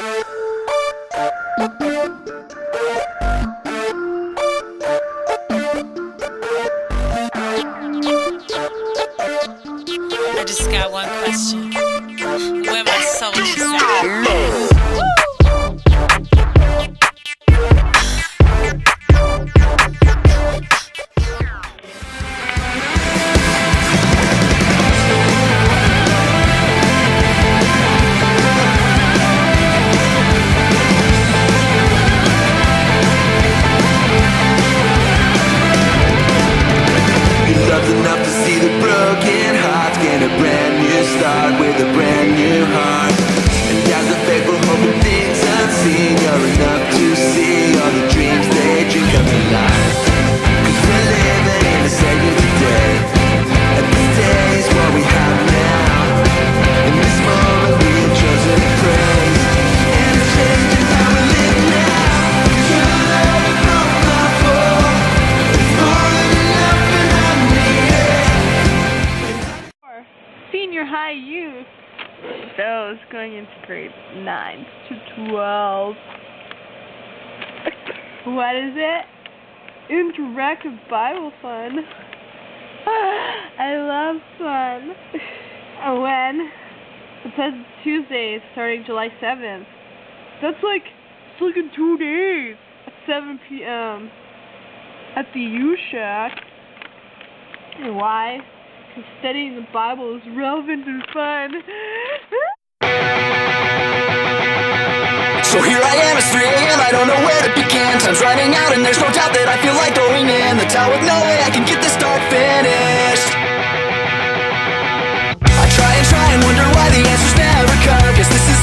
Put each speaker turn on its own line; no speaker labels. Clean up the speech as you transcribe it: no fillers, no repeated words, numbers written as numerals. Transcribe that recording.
I just got one question. Where my soldiers at?
Enough to see the broken hearts gain a brand new start with a brand new heart. And as a faithful hope of things unseen, you're enough to see all the dreams they dream come to life. 'Cause we're living in a sacred today, and this day is what we have now. In this moment we have chosen praise, and it changes how we live now. 'Cause your love is broke my fall. It's more than enough and I need it.
Senior high youth. Those going into grade 9 to 12. What is it? Interactive Bible fun. I love fun. When? It says Tuesday, starting July 7th. It's like in 2 days. At 7 p.m. at the U-Shack. And why? Because studying the Bible is relevant and fun.
So here I am, it's 3 a.m., I don't know where to begin. Time's running out and there's no doubt that I feel like going in the towel with no way I can get this start finished. I try and wonder why the answers never come, 'cause this is